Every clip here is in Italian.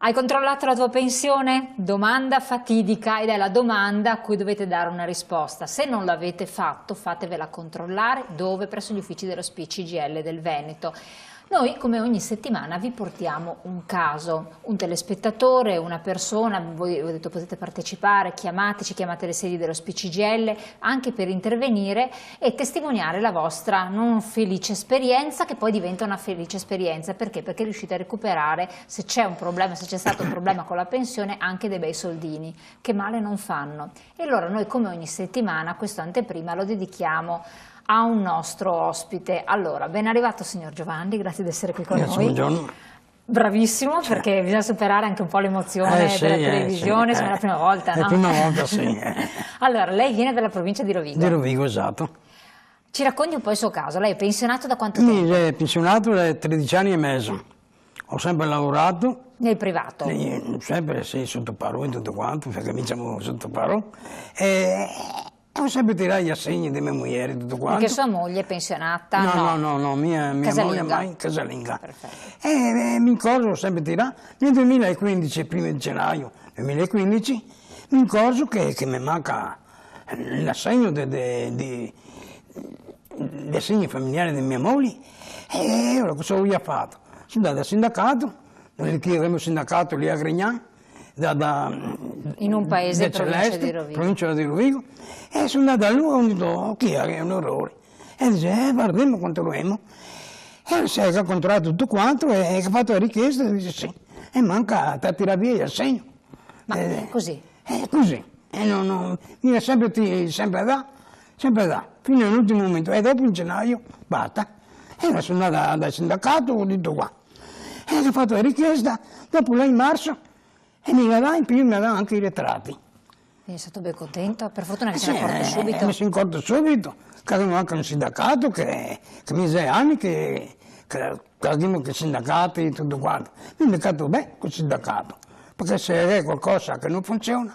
Hai controllato la tua pensione? Domanda fatidica ed è la domanda a cui dovete dare una risposta. Se non l'avete fatto, fatevela controllare. Dove? Presso gli uffici dello CGIL del Veneto. Noi, come ogni settimana, vi portiamo un caso, un telespettatore, una persona, voi ho detto potete partecipare, chiamateci, chiamate le sedi dello CGIL, anche per intervenire e testimoniare la vostra non felice esperienza, che poi diventa una felice esperienza. Perché? Perché riuscite a recuperare, se c'è un problema, se c'è stato un problema con la pensione, anche dei bei soldini, che male non fanno. E allora noi, come ogni settimana, questo anteprima lo dedichiamo a un nostro ospite. Allora, ben arrivato signor Giovanni, grazie di essere qui con noi. Buongiorno. Bravissimo, perché bisogna superare anche un po' l'emozione Sì, della televisione, sì, è la prima volta, no? È la prima volta, sì. Allora, lei viene dalla provincia di Rovigo. Di Rovigo, esatto. Ci racconti un po' il suo caso, lei è pensionato da quanto tempo? Mi sono pensionato da 13 anni e mezzo. Ho sempre lavorato. Nel privato? Sempre, sì, sotto paro e tutto quanto, perché cominciamo sotto paro. Ho sempre tirato gli assegni di mia moglie e tutto quanto. Perché sua moglie è pensionata? No, mia moglie mai casalinga. Perfetto. Mi incorso, ho sempre tirato. Nel 2015, il 1 gennaio 2015, mi incorso che mi manca l'assegno degli assegni familiari di mia moglie. E ora cosa ho fatto? Sono andato al sindacato, noi chiediamo il sindacato lì a Grignan, in un paese provincia di Rovigo, e sono andato a lui e ho detto, oh, chi è un errore? E dice, guardiamo quanto lo abbiamo. E si è controllato tutto quanto e ha fatto la richiesta e dice sì, e manca da tirare via il segno. Ma è così? È così, mi ha sempre da, fino all'ultimo momento, e dopo in gennaio, basta. E ora sono andato dal sindacato, ho detto qua. E ho fatto la richiesta, dopo là in marzo, e mi dà in più mi dà anche i ritratti. Quindi è stato ben contento? Per fortuna che se ne accorto subito. Mi sono accorto subito, che avevo anche un sindacato che mi dice anni che abbiamo che sindacati e tutto quanto. Mi ho detto beh, col sindacato, perché se è qualcosa che non funziona,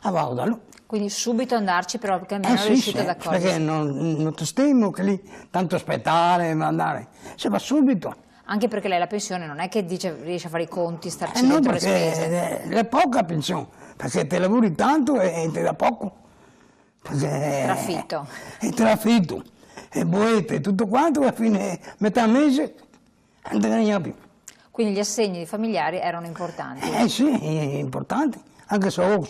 vado da lui. Quindi subito andarci, però perché almeno è riuscito ad accorgersi. Perché non ti stimo che lì tanto aspettare, mandare, se va subito. Anche perché lei la pensione non è che riesce a fare i conti, starci dentro le spese. È poca pensione, perché te lavori tanto e te dà poco. Trafitto. È trafitto, e boete, tutto quanto, alla fine metà mese non te ne più. Quindi gli assegni familiari erano importanti? Sì, importanti, anche se ho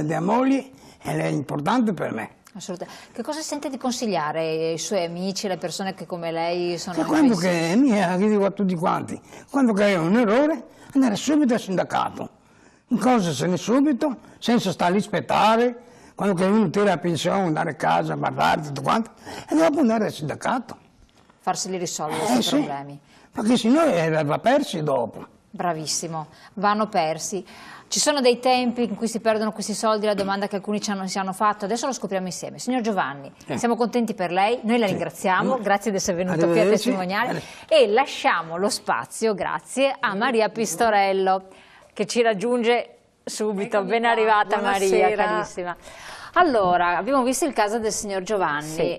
di moglie, è importante per me. Assolutamente. Che cosa sente di consigliare i suoi amici, le persone che come lei sono in quando pensione? che dico a tutti quanti, quando che è un errore, andare subito al sindacato, in cosa se ne subito, senza stare lì a aspettare, quando che uno tira la pensione, andare a casa, guardare tutto quanto, e dopo andare al sindacato. Farseli risolvere questi problemi. Perché sennò va persi dopo. Bravissimo, vanno persi. Ci sono dei tempi in cui si perdono questi soldi, la domanda che alcuni si hanno fatto, adesso lo scopriamo insieme. Signor Giovanni, siamo contenti per lei, noi la ringraziamo, grazie di essere venuto qui a testimoniare e lasciamo lo spazio, grazie, a Maria Pistorello che ci raggiunge subito. Eccomi ben qua. arrivata. Buonasera. Maria, carissima. Allora, abbiamo visto il caso del signor Giovanni,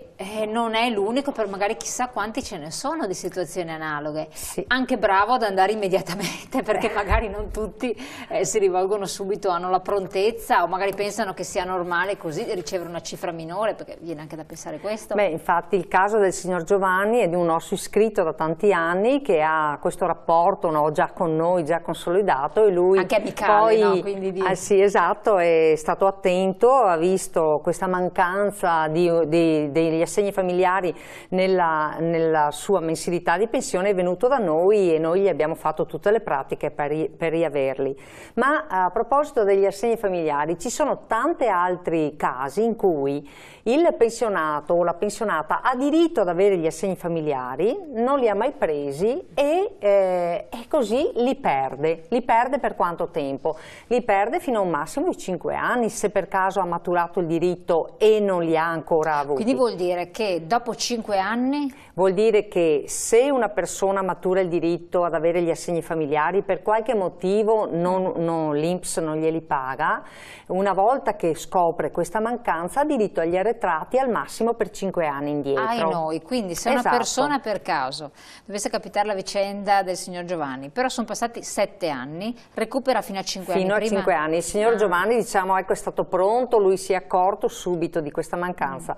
non è l'unico, per magari chissà quanti ce ne sono di situazioni analoghe. Anche bravo ad andare immediatamente, perché magari non tutti si rivolgono subito, hanno la prontezza o magari pensano che sia normale così ricevere una cifra minore, perché viene anche da pensare questo. Beh, infatti il caso del signor Giovanni è di un nostro iscritto da tanti anni che ha questo rapporto già con noi, già consolidato, e lui anche amicale, poi, no? Quindi sì, esatto, è stato attento, ha visto questa mancanza degli assegni familiari nella sua mensilità di pensione, è venuto da noi e noi gli abbiamo fatto tutte le pratiche per riaverli. Ma a proposito degli assegni familiari, ci sono tanti altri casi in cui il pensionato o la pensionata ha diritto ad avere gli assegni familiari, non li ha mai presi e così li perde. Li perde per quanto tempo? Li perde fino a un massimo di 5 anni, se per caso ha maturato maturato il diritto e non li ha ancora avuti. Quindi vuol dire che dopo 5 anni? Vuol dire che se una persona matura il diritto ad avere gli assegni familiari, per qualche motivo l'INPS non glieli paga, una volta che scopre questa mancanza ha diritto agli arretrati al massimo per 5 anni indietro. Ai noi, quindi se una persona per caso dovesse capitare la vicenda del signor Giovanni, però sono passati 7 anni, recupera fino a 5 anni. Fino a 5 anni. Il signor Giovanni, diciamo, ecco, è stato pronto, lui si è accorto subito di questa mancanza.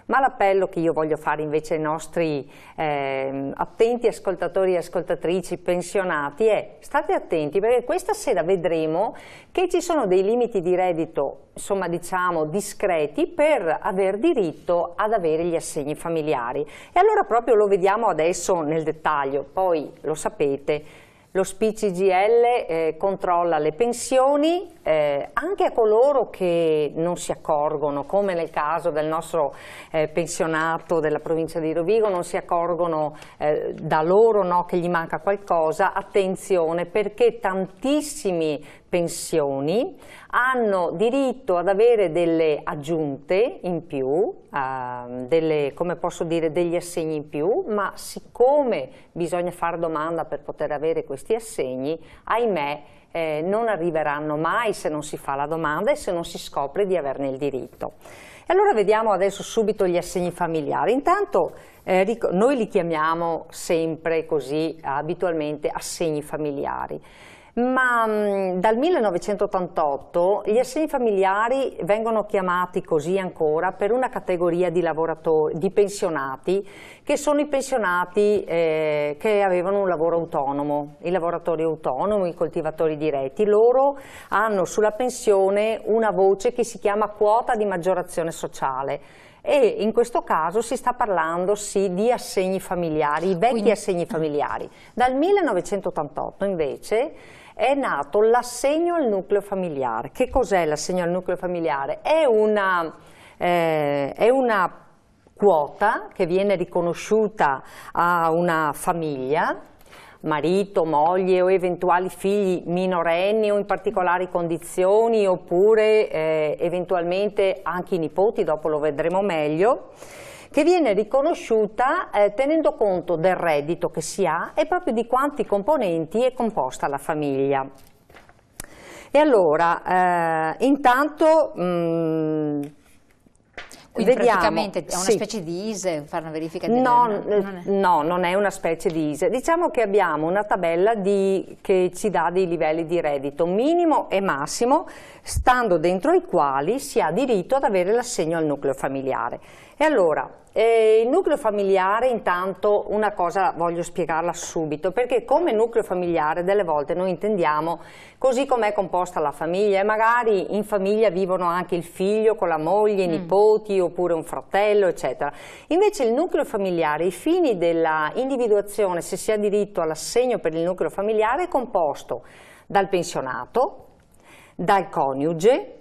Ma l'appello che io voglio fare invece ai nostri attenti ascoltatori e ascoltatrici pensionati è: state attenti, perché questa sera vedremo che ci sono dei limiti di reddito, insomma, diciamo discreti, per aver diritto ad avere gli assegni familiari. E allora proprio lo vediamo adesso nel dettaglio. Poi lo sapete, lo SPI-CGIL controlla le pensioni anche a coloro che non si accorgono, come nel caso del nostro pensionato della provincia di Rovigo, non si accorgono da loro, no, che gli manca qualcosa. Attenzione, perché tantissimi pensioni hanno diritto ad avere delle aggiunte in più, come posso dire, degli assegni in più, ma siccome bisogna fare domanda per poter avere questi assegni, ahimè, non arriveranno mai se non si fa la domanda e se non si scopre di averne il diritto. E allora vediamo adesso subito gli assegni familiari. Intanto noi li chiamiamo sempre così, abitualmente, assegni familiari. Ma dal 1988 gli assegni familiari vengono chiamati così ancora per una categoria di lavoratori, di pensionati, che sono i pensionati che avevano un lavoro autonomo, i lavoratori autonomi, i coltivatori diretti. Loro hanno sulla pensione una voce che si chiama quota di maggiorazione sociale. E in questo caso si sta parlando sì di assegni familiari, i vecchi assegni familiari. Dal 1988 invece è nato l'assegno al nucleo familiare. Che cos'è l'assegno al nucleo familiare? È una quota che viene riconosciuta a una famiglia, marito, moglie o eventuali figli minorenni o in particolari condizioni, oppure eventualmente anche i nipoti, dopo lo vedremo meglio, che viene riconosciuta tenendo conto del reddito che si ha e proprio di quanti componenti è composta la famiglia. E allora, intanto quindi vediamo, praticamente è una specie di ISEE, fare una verifica di no, non è una specie di ISEE. Diciamo che abbiamo una tabella che ci dà dei livelli di reddito minimo e massimo, stando dentro i quali si ha diritto ad avere l'assegno al nucleo familiare. E allora, il nucleo familiare, intanto una cosa voglio spiegarla subito, perché come nucleo familiare delle volte noi intendiamo così com'è composta la famiglia, e magari in famiglia vivono anche il figlio con la moglie, i nipoti oppure un fratello, eccetera. Invece il nucleo familiare, ai fini della individuazione se si ha diritto all'assegno per il nucleo familiare, è composto dal pensionato, dal coniuge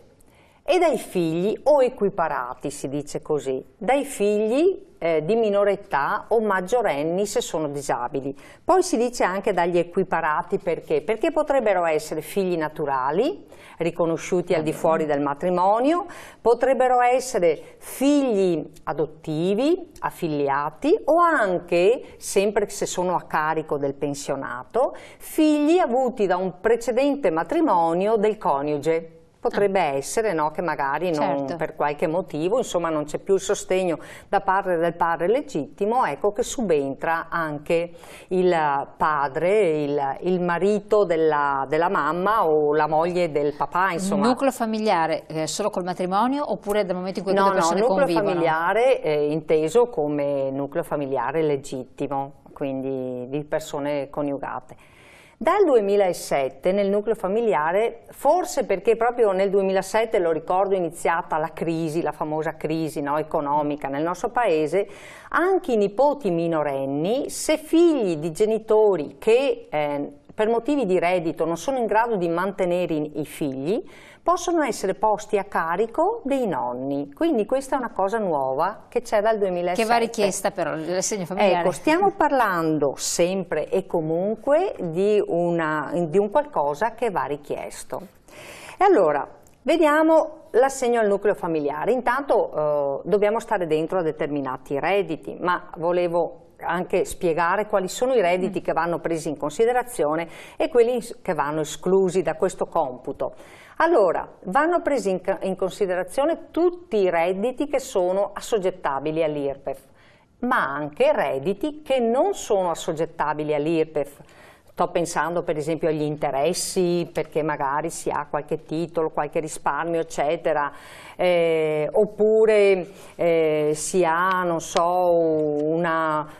e dai figli o equiparati, si dice così, dai figli di minore età o maggiorenni se sono disabili. Poi si dice anche dagli equiparati, perché? Perché potrebbero essere figli naturali, riconosciuti al di fuori del matrimonio, potrebbero essere figli adottivi, affiliati, o anche, sempre se sono a carico del pensionato, figli avuti da un precedente matrimonio del coniuge. Potrebbe essere, no, che magari per qualche motivo, insomma, non c'è più il sostegno da parte del padre legittimo, ecco che subentra anche il padre, il marito della mamma o la moglie del papà, insomma. Nucleo familiare solo col matrimonio oppure dal momento in cui le persone convivono? No, nucleo familiare inteso come nucleo familiare legittimo, quindi di persone coniugate. Dal 2007 nel nucleo familiare, forse perché proprio nel 2007, lo ricordo, è iniziata la crisi, la famosa crisi, no, economica nel nostro paese, anche i nipoti minorenni, se figli di genitori che per motivi di reddito non sono in grado di mantenere i figli, possono essere posti a carico dei nonni. Quindi questa è una cosa nuova che c'è dal 2007. Che va richiesta però l'assegno familiare. Ecco, stiamo parlando sempre e comunque di un qualcosa che va richiesto. E allora, Vediamo l'assegno al nucleo familiare. Intanto dobbiamo stare dentro a determinati redditi, ma volevo anche spiegare quali sono i redditi che vanno presi in considerazione e quelli che vanno esclusi da questo computo. Allora, vanno presi in considerazione tutti i redditi che sono assoggettabili all'IRPEF, ma anche redditi che non sono assoggettabili all'IRPEF. Sto pensando per esempio agli interessi, perché magari si ha qualche titolo, qualche risparmio, eccetera, oppure si ha, non so,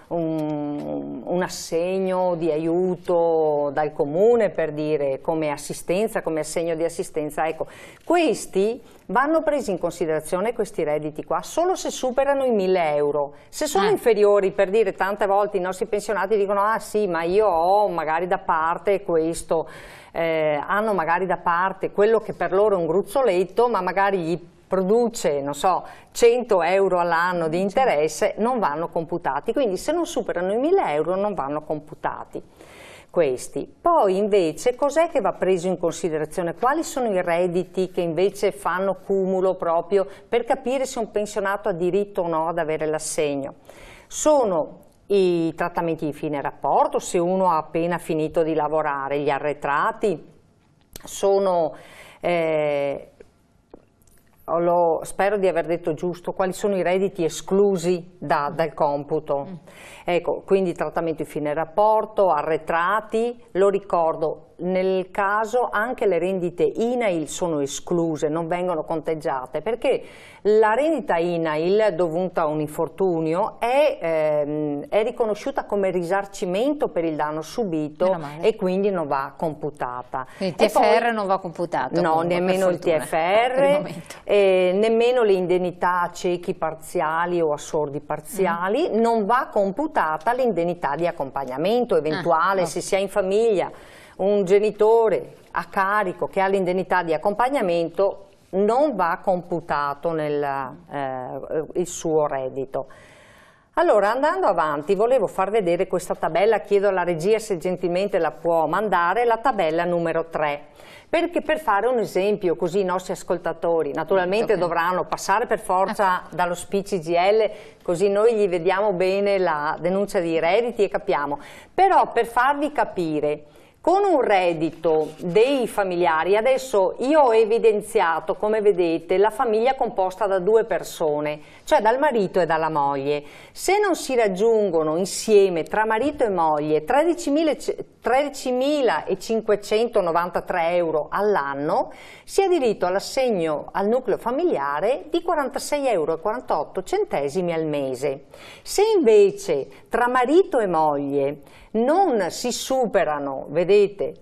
un assegno di aiuto dal comune, per dire, come assistenza, come assegno di assistenza. Ecco, questi vanno presi in considerazione, questi redditi qua, solo se superano i 1.000 euro. Se sono inferiori, per dire, tante volte i nostri pensionati dicono ah sì, ma io ho magari da parte questo, hanno magari da parte quello che per loro è un gruzzoletto, ma magari gli produce, non so, 100 euro all'anno di interesse, non vanno computati. Quindi se non superano i 1.000 euro non vanno computati questi. Poi invece cos'è che va preso in considerazione? Quali sono i redditi che invece fanno cumulo proprio per capire se un pensionato ha diritto o no ad avere l'assegno? Sono i trattamenti di fine rapporto, se uno ha appena finito di lavorare, gli arretrati, sono spero di aver detto giusto, quali sono i redditi esclusi dal computo. Ecco, quindi trattamento di fine rapporto, arretrati, lo ricordo, nel caso anche le rendite INAIL sono escluse, non vengono conteggiate, perché la rendita INAIL dovuta a un infortunio è riconosciuta come risarcimento per il danno subito e quindi non va computata. Il TFR non va computato? No, nemmeno il TFR, nemmeno le indennità a ciechi parziali o a sordi parziali, non va computata l'indennità di accompagnamento eventuale se si ha in famiglia un genitore a carico che ha l'indennità di accompagnamento, non va computato il suo reddito. Allora, andando avanti, volevo far vedere questa tabella, chiedo alla regia se gentilmente la può mandare, la tabella numero 3, perché per fare un esempio così i nostri ascoltatori naturalmente dovranno passare per forza dallo speech CGIL, così noi gli vediamo bene la denuncia di redditi e capiamo, però per farvi capire, con un reddito dei familiari, adesso io ho evidenziato, come vedete, la famiglia composta da 2 persone, cioè dal marito e dalla moglie. Se non si raggiungono insieme tra marito e moglie 13.593 euro all'anno, si ha diritto all'assegno al nucleo familiare di 46,48 euro al mese. Se invece tra marito e moglie non si superano, vedete,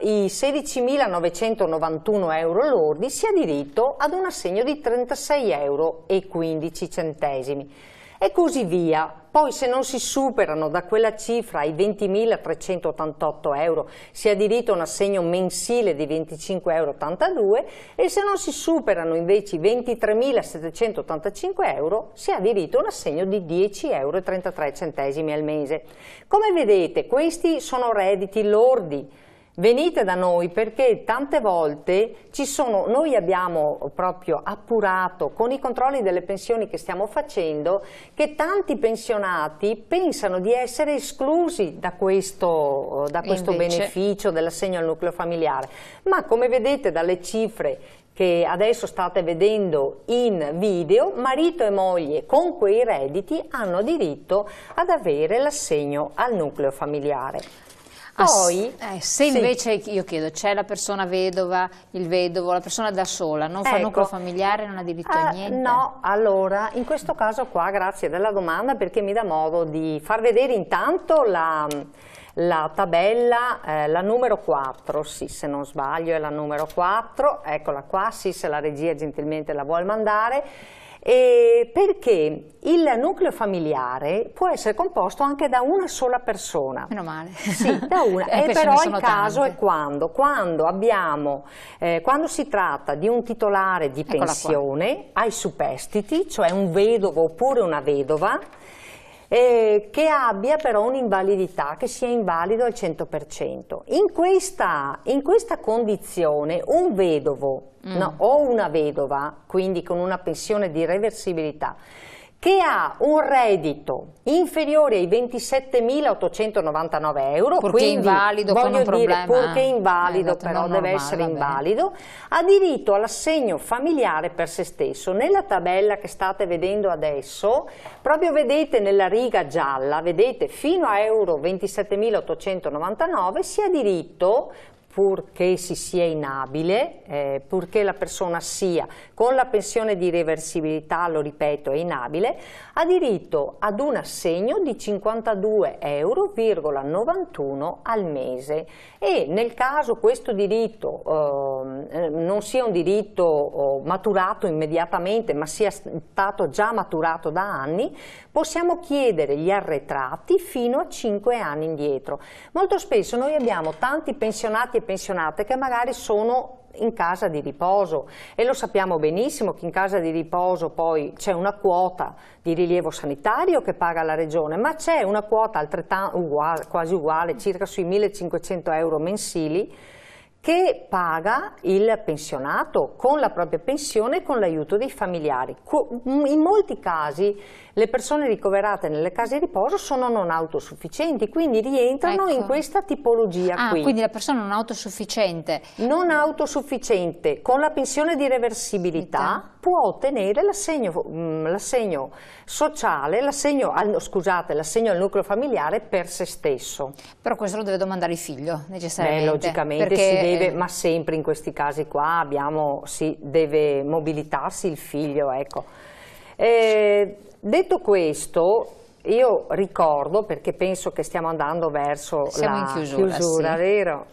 i 16.991 euro lordi, si ha diritto ad un assegno di 36,15 euro e così via. Poi se non si superano da quella cifra i 20.388 euro si ha diritto a un assegno mensile di 25,82 euro e se non si superano invece i 23.785 euro si ha diritto a un assegno di 10,33 euro al mese. Come vedete, questi sono redditi lordi. Venite da noi perché tante volte noi abbiamo proprio appurato con i controlli delle pensioni che stiamo facendo che tanti pensionati pensano di essere esclusi da questo beneficio dell'assegno al nucleo familiare, ma come vedete dalle cifre che adesso state vedendo in video, marito e moglie con quei redditi hanno diritto ad avere l'assegno al nucleo familiare. Poi, se invece io chiedo, c'è la persona vedova, il vedovo, la persona da sola, non fa nucleo familiare, non ha diritto a niente? No, allora in questo caso qua, grazie della domanda, perché mi dà modo di far vedere intanto la tabella, la numero 4, sì, se non sbaglio è la numero 4, eccola qua, sì, se la regia gentilmente la vuol mandare. Perché il nucleo familiare può essere composto anche da una sola persona. Meno male. Sì, da una. Però il caso è quando si tratta di un titolare di pensione ai superstiti, cioè un vedovo oppure una vedova, che abbia però un'invalidità, che sia invalido al 100%. In questa condizione un vedovo o una vedova, quindi con una pensione di reversibilità, che ha un reddito inferiore ai 27.899 euro, purché quindi invalido, voglio con un dire, problema, purché invalido, però deve normale, essere invalido, ha diritto all'assegno familiare per se stesso. Nella tabella che state vedendo adesso, proprio vedete nella riga gialla, vedete fino a euro 27.899 si ha diritto, purché si sia inabile, purché la persona sia con la pensione di reversibilità, lo ripeto, è inabile, ha diritto ad un assegno di 52,91 euro al mese, e nel caso questo diritto non sia un diritto maturato immediatamente, ma sia stato già maturato da anni, possiamo chiedere gli arretrati fino a 5 anni indietro. Molto spesso noi abbiamo tanti pensionati e pensionate che magari sono in casa di riposo, e lo sappiamo benissimo che in casa di riposo poi c'è una quota di rilievo sanitario che paga la regione, ma c'è una quota altrettanto quasi uguale, circa sui 1.500 euro mensili, che paga il pensionato con la propria pensione e con l'aiuto dei familiari. In molti casi le persone ricoverate nelle case di riposo sono non autosufficienti, quindi rientrano in questa tipologia qui. Quindi la persona non autosufficiente. Non autosufficiente con la pensione di reversibilità può ottenere l'assegno sociale, l'assegno al nucleo familiare per se stesso. Però questo lo deve domandare il figlio, necessariamente. Logicamente perché si deve, ma sempre in questi casi qua deve mobilitarsi il figlio, ecco. Detto questo, io ricordo, perché penso che stiamo andando verso la chiusura, sì. Vero?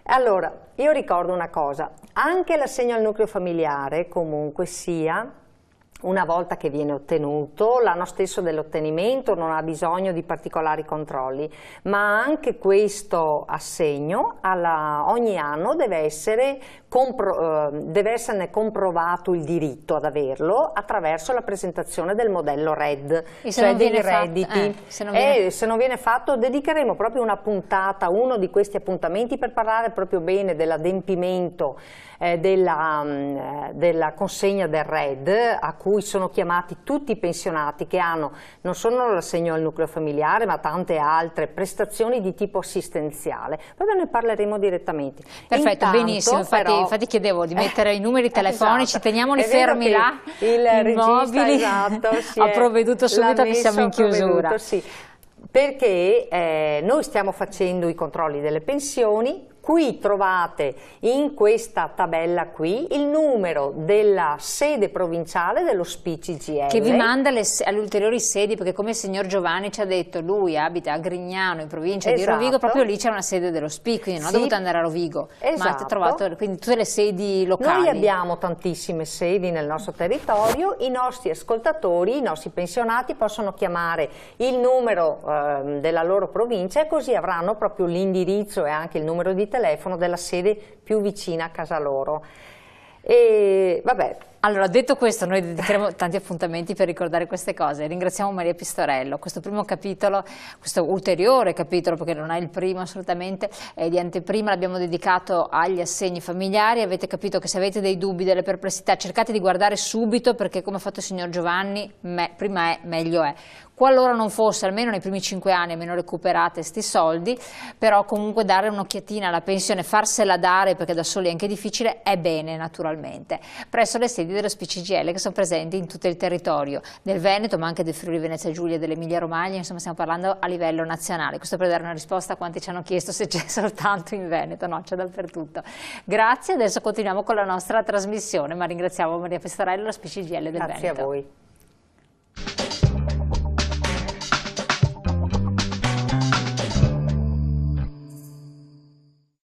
Allora, io ricordo una cosa, anche l'assegno al nucleo familiare comunque sia, una volta che viene ottenuto, l'anno stesso dell'ottenimento non ha bisogno di particolari controlli, ma anche questo assegno ogni anno deve esserne comprovato il diritto ad averlo attraverso la presentazione del modello RED, cioè dei redditi. Se non viene fatto, dedicheremo proprio una puntata, uno di questi appuntamenti, per parlare proprio bene dell'adempimento della consegna del RED, a cui sono chiamati tutti i pensionati che hanno non solo l'assegno al nucleo familiare, ma tante altre prestazioni di tipo assistenziale. Poi ne parleremo direttamente. Perfetto, intanto, benissimo, infatti chiedevo di mettere i numeri telefonici, esatto. Teniamoli fermi là, immobili, regista, ha provveduto subito che siamo in chiusura. Sì. Perché noi stiamo facendo i controlli delle pensioni. Qui trovate in questa tabella qui il numero della sede provinciale dello SPI-CGIL, che vi manda alle ulteriori sedi, perché come il signor Giovanni ci ha detto, lui abita a Grignano in provincia di Rovigo, proprio lì c'è una sede dello SPI, quindi non ha dovuto andare a Rovigo, ma ha trovato quindi tutte le sedi locali. Noi abbiamo tantissime sedi nel nostro territorio, i nostri ascoltatori, i nostri pensionati possono chiamare il numero della loro provincia, e così avranno proprio l'indirizzo e anche il numero di telefono della sede più vicina a casa loro. E vabbè. Allora, detto questo, noi dedicheremo tanti appuntamenti per ricordare queste cose. Ringraziamo Maria Pistorello. Questo primo capitolo, questo ulteriore capitolo, perché non è il primo assolutamente, di anteprima, l'abbiamo dedicato agli assegni familiari. Avete capito che se avete dei dubbi, delle perplessità, cercate di guardare subito, perché come ha fatto il signor Giovanni, prima è, meglio è. Qualora non fosse, almeno nei primi 5 anni, almeno recuperate sti soldi, però comunque dare un'occhiatina alla pensione, farsela dare, perché da soli è anche difficile, è bene naturalmente, presso le sedi dello SPI-CGIL che sono presenti in tutto il territorio del Veneto, ma anche del Friuli Venezia Giulia e dell'Emilia Romagna, insomma stiamo parlando a livello nazionale. Questo per dare una risposta a quanti ci hanno chiesto se c'è soltanto in Veneto, no, c'è dappertutto. Grazie, adesso continuiamo con la nostra trasmissione, ma ringraziamo Maria Pistorello e lo SPI-CGIL del Veneto. Grazie a voi.